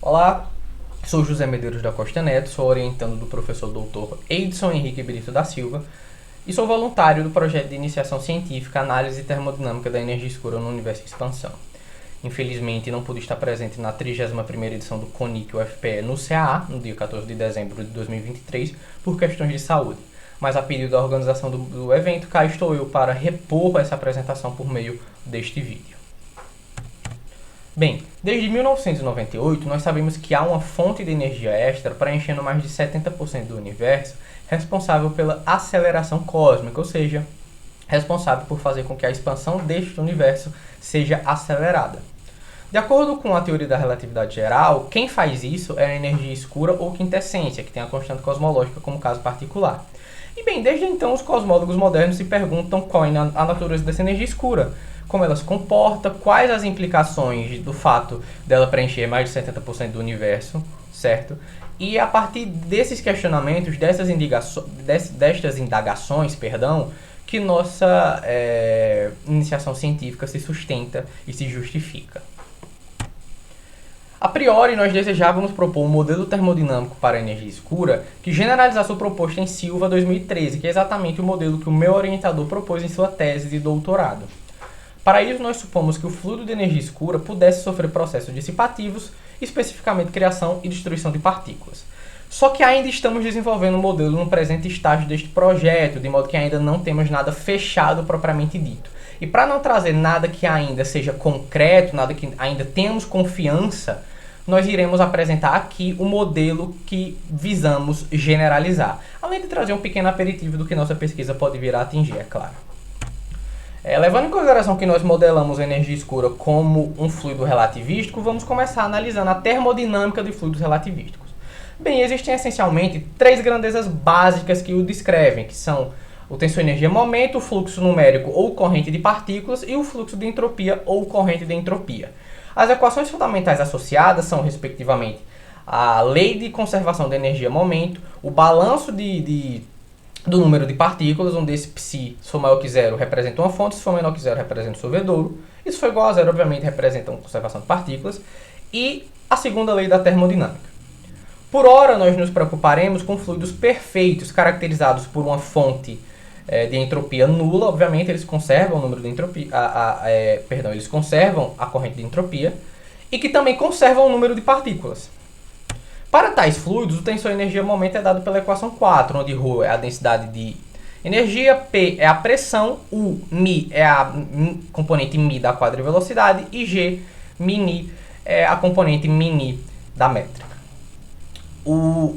Olá, sou José Medeiros da Costa Neto, sou orientando do professor doutor Edson Henrique Brito da Silva e sou voluntário do projeto de iniciação científica Análise Termodinâmica da Energia Escura no Universo em Expansão. Infelizmente, não pude estar presente na 31ª edição do CONIC UFPE no CAA, no dia 14 de dezembro de 2023, por questões de saúde. Mas a pedido da organização do evento, cá estou eu para repor essa apresentação por meio deste vídeo. Bem, desde 1998 nós sabemos que há uma fonte de energia extra preenchendo mais de 70% do universo, responsável pela aceleração cósmica, ou seja, responsável por fazer com que a expansão deste universo seja acelerada. De acordo com a teoria da relatividade geral, quem faz isso é a energia escura ou quintessência, que tem a constante cosmológica como caso particular. E bem, desde então os cosmólogos modernos se perguntam qual é a natureza dessa energia escura, como ela se comporta, quais as implicações do fato dela preencher mais de 70% do universo, certo? E a partir desses questionamentos, destas indagações, que nossa iniciação científica se sustenta e se justifica. A priori, nós desejávamos propor um modelo termodinâmico para a energia escura que generalizasse o proposto em Silva 2013, que é exatamente o modelo que o meu orientador propôs em sua tese de doutorado. Para isso, nós supomos que o fluido de energia escura pudesse sofrer processos dissipativos, especificamente criação e destruição de partículas. Só que ainda estamos desenvolvendo um modelo no presente estágio deste projeto, de modo que ainda não temos nada fechado propriamente dito. E para não trazer nada que ainda seja concreto, nada que ainda tenhamos confiança, nós iremos apresentar aqui o modelo que visamos generalizar, além de trazer um pequeno aperitivo do que nossa pesquisa pode vir a atingir, é claro. Levando em consideração que nós modelamos a energia escura como um fluido relativístico, vamos começar analisando a termodinâmica de fluidos relativísticos. Bem, existem essencialmente três grandezas básicas que o descrevem, que são o tensor energia-momento, o fluxo numérico ou corrente de partículas e o fluxo de entropia ou corrente de entropia. As equações fundamentais associadas são, respectivamente, a lei de conservação da energia-momento, o balanço do número de partículas, onde esse psi, se for maior que zero, representa uma fonte, se for menor que zero, representa um solvedouro, e se for igual a zero, obviamente, representa uma conservação de partículas, e a segunda lei da termodinâmica. Por ora, nós nos preocuparemos com fluidos perfeitos, caracterizados por uma fonte de entropia nula, obviamente eles conservam o número de entropia, eles conservam a corrente de entropia, e que também conservam o número de partículas. Para tais fluidos, o tensor energia-momento é dado pela equação 4, onde ρ é a densidade de energia, P é a pressão, U, μ é a componente μ da quadrivelocidade e G, μ, é a componente μ da métrica.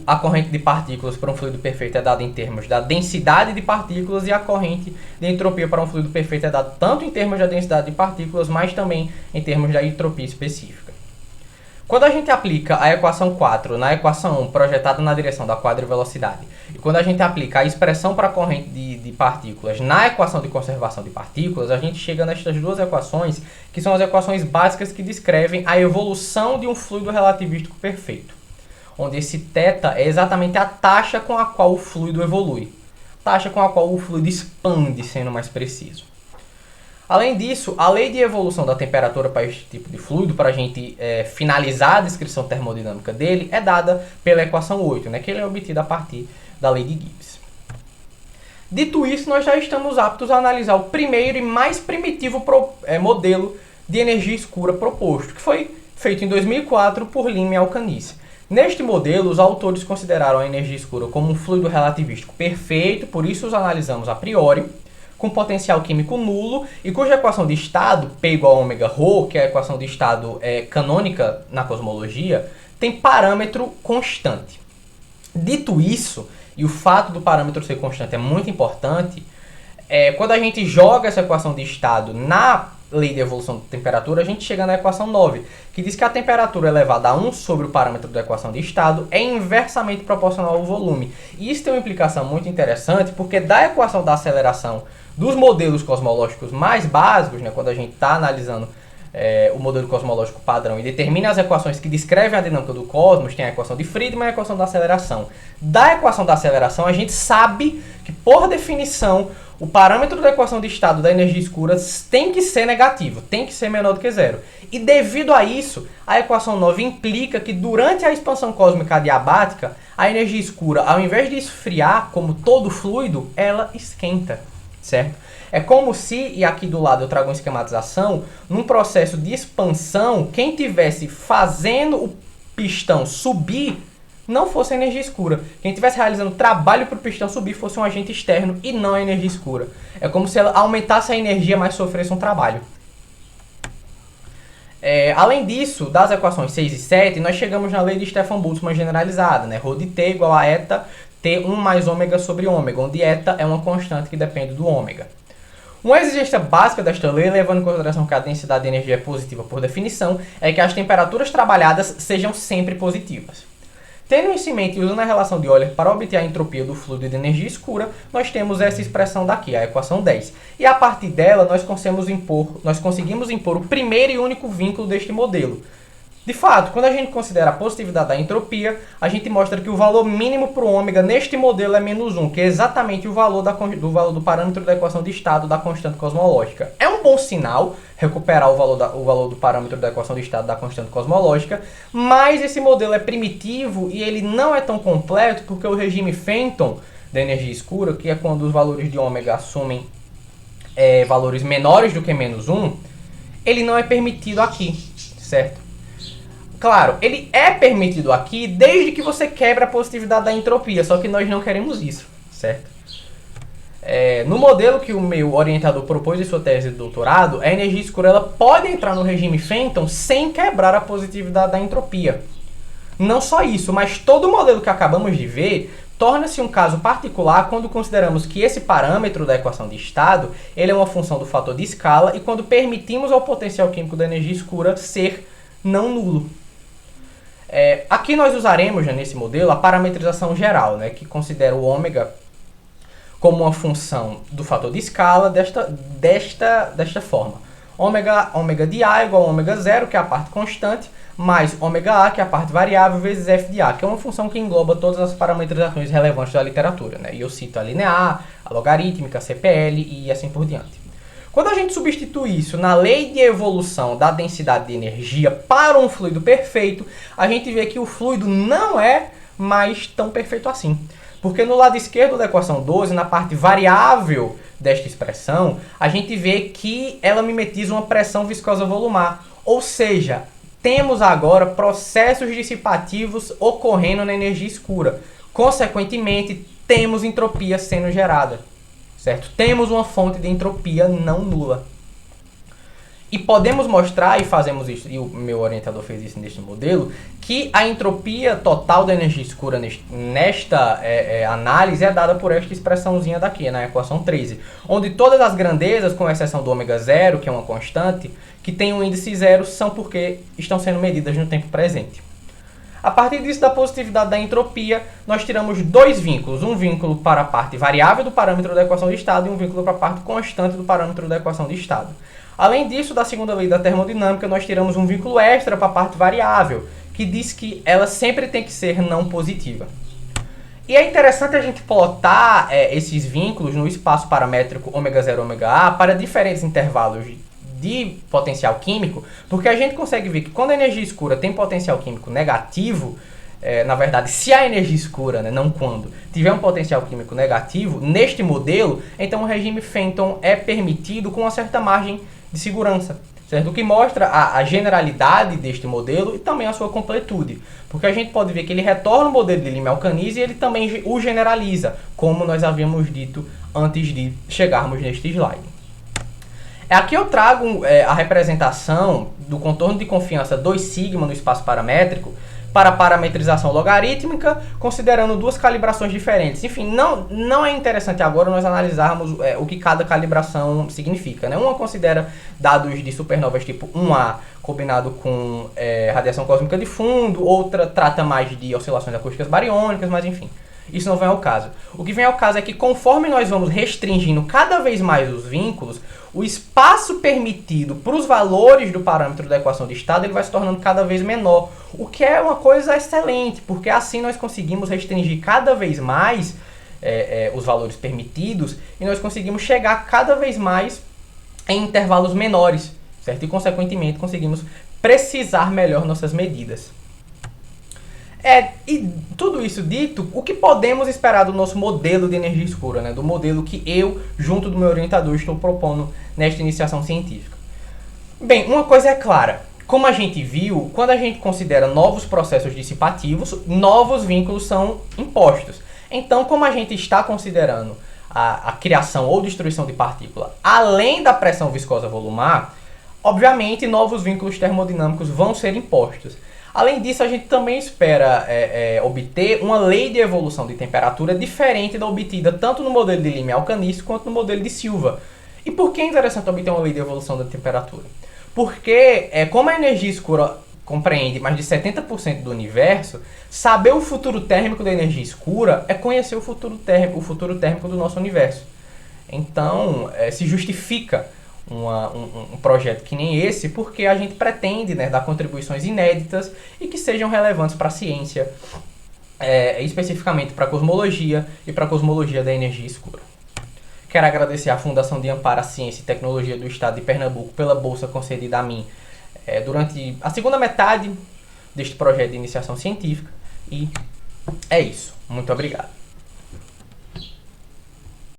A corrente de partículas para um fluido perfeito é dada em termos da densidade de partículas e a corrente de entropia para um fluido perfeito é dada tanto em termos da densidade de partículas, mas também em termos da entropia específica. Quando a gente aplica a equação 4 na equação 1 projetada na direção da quadrivelocidade e quando a gente aplica a expressão para a corrente de partículas na equação de conservação de partículas, a gente chega nestas duas equações, que são as equações básicas que descrevem a evolução de um fluido relativístico perfeito, onde esse θ é exatamente a taxa com a qual o fluido evolui, taxa com a qual o fluido expande, sendo mais preciso. Além disso, a lei de evolução da temperatura para este tipo de fluido, para a gente finalizar a descrição termodinâmica dele, é dada pela equação 8, que ele é obtido a partir da lei de Gibbs. Dito isso, nós já estamos aptos a analisar o primeiro e mais primitivo modelo de energia escura proposto, que foi feito em 2004 por Lima e Alcanice. Neste modelo, os autores consideraram a energia escura como um fluido relativístico perfeito, por isso os analisamos a priori, com potencial químico nulo e cuja equação de estado, P igual a ômega ρ, que é a equação de estado canônica na cosmologia, tem parâmetro constante. Dito isso, e o fato do parâmetro ser constante é muito importante, quando a gente joga essa equação de estado na lei de evolução da temperatura, a gente chega na equação 9, que diz que a temperatura elevada a 1 sobre o parâmetro da equação de estado é inversamente proporcional ao volume. E isso tem uma implicação muito interessante, porque da equação da aceleração dos modelos cosmológicos mais básicos, quando a gente está analisando o modelo cosmológico padrão e determine as equações que descrevem a dinâmica do cosmos, tem a equação de Friedmann e a equação da aceleração. Da equação da aceleração, a gente sabe que, por definição, o parâmetro da equação de estado da energia escura tem que ser negativo, tem que ser menor do que zero. E devido a isso, a equação 9 implica que durante a expansão cósmica adiabática, a energia escura, ao invés de esfriar, como todo fluido, ela esquenta, certo? É como se, e aqui do lado eu trago uma esquematização, num processo de expansão, quem estivesse fazendo o pistão subir não fosse a energia escura. Quem estivesse realizando trabalho para o pistão subir fosse um agente externo e não a energia escura. É como se ela aumentasse a energia, mas sofresse um trabalho. Além disso, das equações 6 e 7, nós chegamos na lei de Stefan-Boltzmann generalizada, né? Rho de t igual a eta T1 mais ômega sobre ômega, onde eta é uma constante que depende do ômega. Uma exigência básica desta lei, levando em consideração que a densidade de energia é positiva por definição, é que as temperaturas trabalhadas sejam sempre positivas. Tendo isso em mente e usando a relação de Euler para obter a entropia do fluido de energia escura, nós temos essa expressão daqui, a equação 10. E a partir dela, nós conseguimos impor o primeiro e único vínculo deste modelo. De fato, quando a gente considera a positividade da entropia, a gente mostra que o valor mínimo para o ômega neste modelo é menos 1, que é exatamente o valor do parâmetro da equação de estado da constante cosmológica. É um bom sinal recuperar o valor do parâmetro da equação de estado da constante cosmológica, mas esse modelo é primitivo e ele não é tão completo porque o regime Fenton da energia escura, que é quando os valores de ômega assumem valores menores do que menos 1, ele não é permitido aqui, certo? Claro, ele é permitido aqui desde que você quebra a positividade da entropia, só que nós não queremos isso, certo? No modelo que o meu orientador propôs em sua tese de doutorado, a energia escura ela pode entrar no regime Fenton sem quebrar a positividade da entropia. Não só isso, mas todo o modelo que acabamos de ver torna-se um caso particular quando consideramos que esse parâmetro da equação de estado ele é uma função do fator de escala e quando permitimos ao potencial químico da energia escura ser não nulo. Aqui nós usaremos, né, nesse modelo, a parametrização geral, né, que considera o ômega como uma função do fator de escala desta forma. Ômega de A igual a ômega zero, que é a parte constante, mais ômega A, que é a parte variável, vezes f de A, que é uma função que engloba todas as parametrizações relevantes da literatura, né? E eu cito a linear, a logarítmica, a CPL e assim por diante. Quando a gente substitui isso na lei de evolução da densidade de energia para um fluido perfeito, a gente vê que o fluido não é mais tão perfeito assim. Porque no lado esquerdo da equação 12, na parte variável desta expressão, a gente vê que ela mimetiza uma pressão viscosa volumar. Ou seja, temos agora processos dissipativos ocorrendo na energia escura. Consequentemente, temos entropia sendo gerada. Certo? Temos uma fonte de entropia não nula. E podemos mostrar, e fazemos isso, e o meu orientador fez isso neste modelo, que a entropia total da energia escura nesta análise é dada por esta expressãozinha daqui, na equação 13, onde todas as grandezas, com exceção do ômega zero, que é uma constante, que tem um índice zero, são porque estão sendo medidas no tempo presente. A partir disso, da positividade da entropia, nós tiramos dois vínculos. Um vínculo para a parte variável do parâmetro da equação de estado e um vínculo para a parte constante do parâmetro da equação de estado. Além disso, da segunda lei da termodinâmica, nós tiramos um vínculo extra para a parte variável, que diz que ela sempre tem que ser não positiva. E é interessante a gente plotar esses vínculos no espaço paramétrico ômega 0 ômega A para diferentes intervalos de potencial químico, porque a gente consegue ver que quando a energia escura tem potencial químico negativo, na verdade, se a energia escura, né, não quando, tiver um potencial químico negativo, neste modelo, então o regime Fenton é permitido com uma certa margem de segurança, certo? O que mostra a generalidade deste modelo e também a sua completude, porque a gente pode ver que ele retorna o modelo de Limé-Alcaniz e ele também o generaliza, como nós havíamos dito antes de chegarmos neste slide. Aqui eu trago a representação do contorno de confiança 2σ no espaço paramétrico para a parametrização logarítmica, considerando duas calibrações diferentes. Enfim, não é interessante agora nós analisarmos o que cada calibração significa, né? Uma considera dados de supernovas tipo 1A combinado com radiação cósmica de fundo, outra trata mais de oscilações acústicas bariônicas, mas enfim. Isso não vem ao caso. O que vem ao caso é que conforme nós vamos restringindo cada vez mais os vínculos, o espaço permitido para os valores do parâmetro da equação de estado ele vai se tornando cada vez menor, o que é uma coisa excelente, porque assim nós conseguimos restringir cada vez mais os valores permitidos e nós conseguimos chegar cada vez mais em intervalos menores, certo? E consequentemente conseguimos precisar melhor nossas medidas. E tudo isso dito, o que podemos esperar do nosso modelo de energia escura, né? Do modelo que eu, junto do meu orientador, estou propondo nesta iniciação científica? Bem, uma coisa é clara. Como a gente viu, quando a gente considera novos processos dissipativos, novos vínculos são impostos. Então, como a gente está considerando a criação ou destruição de partícula além da pressão viscosa volumar, obviamente novos vínculos termodinâmicos vão ser impostos. Além disso, a gente também espera obter uma lei de evolução de temperatura diferente da obtida tanto no modelo de Lime-Alcanice quanto no modelo de Silva. E por que é interessante obter uma lei de evolução da temperatura? Porque, como a energia escura compreende mais de 70% do universo, saber o futuro térmico da energia escura é conhecer o futuro térmico do nosso universo. Então, se justifica um projeto que nem esse, porque a gente pretende, né, dar contribuições inéditas e que sejam relevantes para a ciência, especificamente para a cosmologia e para a cosmologia da energia escura. Quero agradecer à Fundação de Amparo à Ciência e Tecnologia do Estado de Pernambuco pela bolsa concedida a mim durante a segunda metade deste projeto de iniciação científica. E é isso. Muito obrigado.